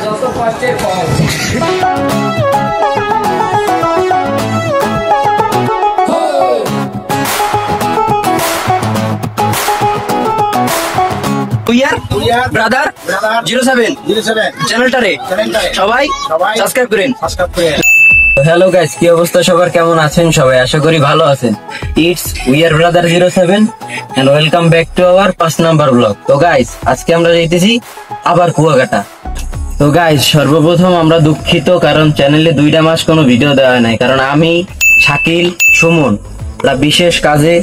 যত কষ্টের ফল। ব্রাদার 07 চ্যানেলটারে সবাই সাবস্ক্রাইব করেন। হ্যালো গাইস, কি অবস্থা সবার, কেমন আছেন সবাই? আশা করি ভালো আছেন। It's we're brother 07 and welcome back to our 5 number blog. তো গাইস, আজকে আমরা যাইতেছি আবার কুয়াকাটা। তো গাইস, সর্বপ্রথম আমরা দুঃখিত, কারণ চ্যানেলে 2 মাস কোনো ভিডিও দেওয়া নাই, কারণ আমি, শাকিল, সুমন বিশেষ কাজে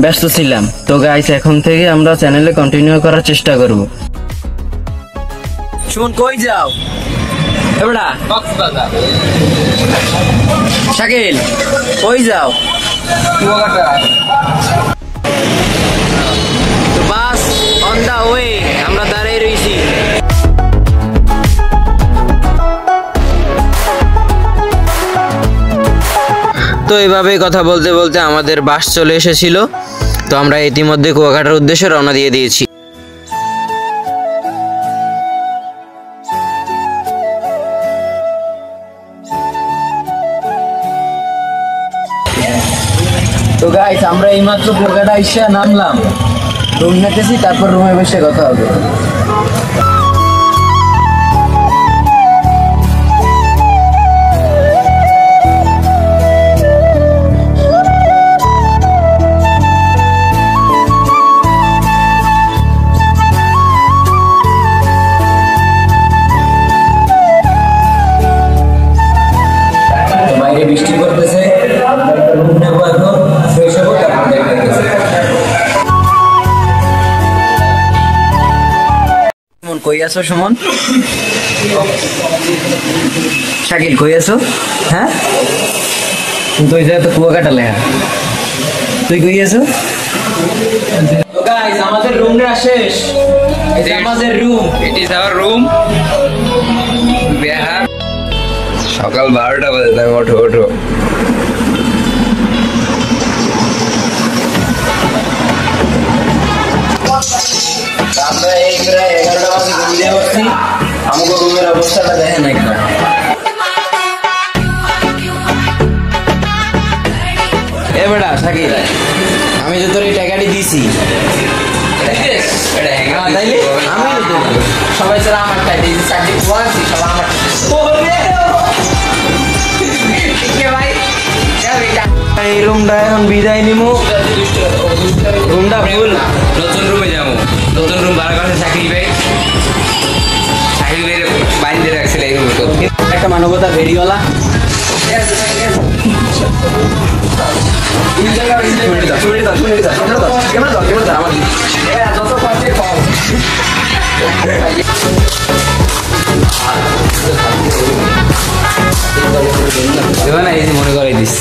ব্যস্ত ছিলাম। তো গাইস, এখন থেকে আমরা চ্যানেলে কন্টিনিউ করার চেষ্টা করব। সুমন কই যাও? এবড়া কক্সবাজার। শাকিল কই যাও? কুয়াকাটা। তো বাস অন দা ওয়ে, আমরা দাঁড়িয়ে রইছি। তো এইভাবে কথা বলতে বলতে আমাদের বাস চলে এসেছিল। তো আমরা ইতিমধ্যে কুয়াকাটার উদ্দেশ্যে রওনা দিয়ে দিয়েছি। তো গাইস, আমরা এইমাত্র কুয়াকাটা এসে নামলাম, রুম নিতেছি, তারপর রুমে বসে কথা হবে। বাইরে বৃষ্টি পড়তেছে, রুম নেবো এখন, ফ্রেশ হবো, তারপর দেখা যাচ্ছে। সুমন কই আছো? সুমন, শাকিল কই আছো? হ্যাঁ, কিন্তু ওই জায়গায় তো কুয়াকাটা লেখা। তুই কই আছো? তো গাইস, আমাদের রুমটা শেষ। এই যে আমাদের room, it is our room. Bihar সকাল 12টা বাজে, তাই ওঠো ওঠো। আমরা এই প্রায় 11টা বাজে ঘুম দিয়ে বসছি। আমাকে রুমের অবস্থাটা দেখেন একদম। এ বেটা শাকিল, আমি তো তোর এই টাকাটি দিছি, তাইলে আমি সবাই ছাড়া আমার টাকা দিয়েছি, চাকরি পোয়াছি সব আমার। এই রুমটা এখন বিদায় নিমু, রুমটা ভুল, নতুন রুমে যাবো। নতুন রুম ভাড়া করছে চাকরি ভাই, চাকরি ভাই বাইরে রাখছিল এই রুমে। তো একটা মানবতা ভেড়িওয়ালা। মনে করে দিস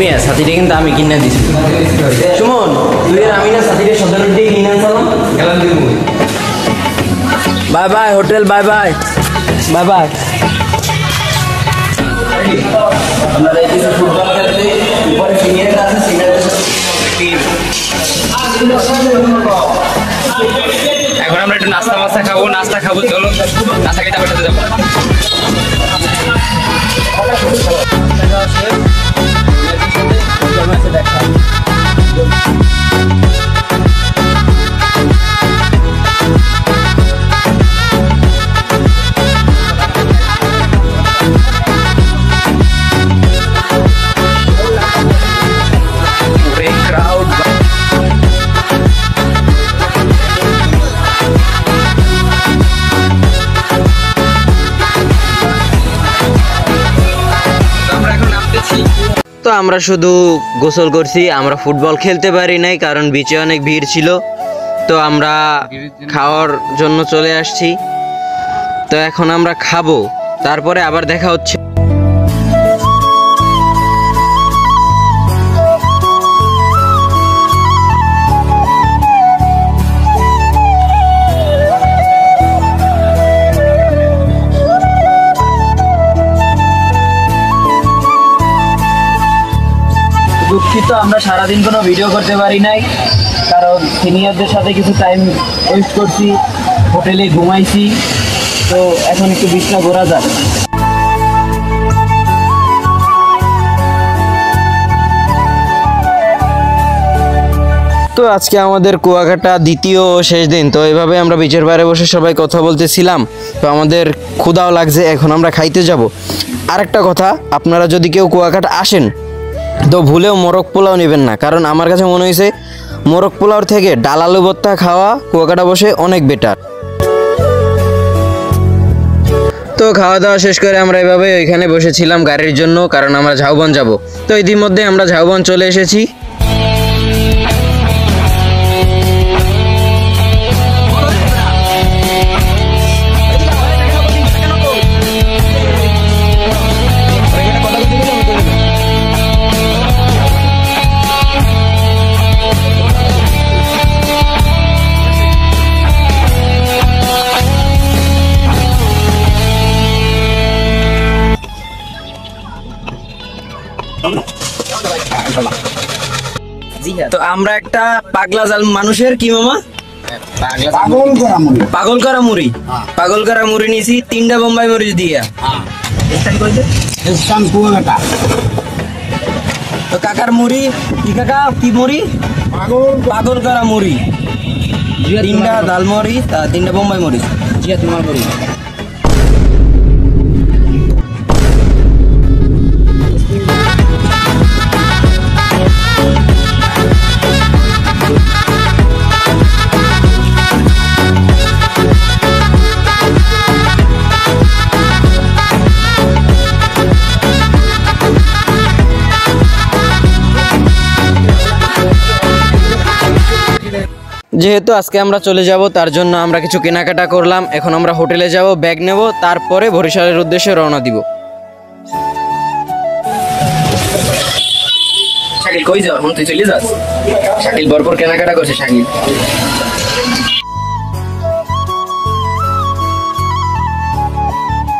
মিয়া, সাথীটা কিন্তু আমি কিনে দিছি। সুমন, তুই আর আমি না সাথীটা সদর দিয়ে কিনে আনছিলাম। Bye bye hotel, bye bye bye bye. Football খেলতে উপরে সিনিয়র আছে, এখন আমরা একটু নাস্তা মাস্তা খাবো। নাস্তা খাবো, চলো নাস্তা খেতে বসাতে যাবো। তো আমরা শুধু গোসল করছি, আমরা ফুটবল খেলতে পারি নাই কারণ বিচে অনেক ভিড় ছিল। তো আমরা খাওয়ার জন্য চলে আসছি। তো এখন আমরা খাবো, তারপরে আবার দেখা হচ্ছে। দুঃখিত, আমরা সারাদিন কোনো ভিডিও করতে পারি নাই, কারণ সিনিয়রদের সাথে কিছু টাইম ওয়েস্ট করছি, হোটেলে ঘুমাইছি। তো এখন একটু বিছনা ঘোরা যাক। তো আজকে আমাদের কুয়াকাটা দ্বিতীয় শেষ দিন। তো এইভাবে আমরা বিচের বাইরে বসে সবাই কথা বলতেছিলাম। তো আমাদের ক্ষুধাও লাগছে, এখন আমরা খাইতে যাব। আরেকটা কথা, আপনারা যদি কেউ কুয়াকাটা আসেন তো ভুলেও মোরগ পোলাও নেবেন না, কারণ আমার কাছে মনে হয়েছে মোরগ পোলাওর থেকে ডাল আলু ভর্তা খাওয়া কুয়াকাটা বসে অনেক বেটার। তো খাওয়া দাওয়া শেষ করে আমরা এভাবে ওইখানে বসেছিলাম গাড়ির জন্য, কারণ আমরা ঝাউবন যাব। তো ইতিমধ্যে আমরা ঝাউবন চলে এসেছি। তো আমরা একটা পাগলা জাল মানুষের কি মামা পাগল করা মুড়ি, পাগল করা মুড়ি নিয়েছি 3টা বোম্বাই মরিচ দিয়া। তো কাকার মুড়ি কি, কাকা কি মুড়ি? পাগল করা মুড়ি, 3টা ডাল মরিচ, 3টা বোম্বাই মরিচ। জিয়া তোমার মুড়ি। যেহেতু আজকে আমরা চলে যাব, তার জন্য আমরা কিছু কেনাকাটা করলাম। এখন আমরা হোটেলে যাব, ব্যাগ নেব, তারপরে বরিশালের উদ্দেশ্যে রওনা দিব। শাকিল কই যাও? তুই চলে যাস? শাকিল ভরপুর কেনাকাটা করছে শাকিল।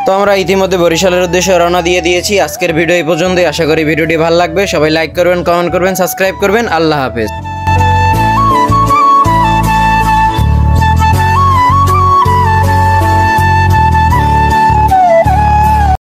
তো আমরা ইতিমধ্যে বরিশালের উদ্দেশ্যে রওনা দিয়ে দিয়েছি। আজকের ভিডিও এই পর্যন্তই। আশা করি ভিডিওটি ভালো লাগবে। সবাই লাইক করবেন, কমেন্ট করবেন, সাবস্ক্রাইব করবেন। আল্লাহ হাফেজ।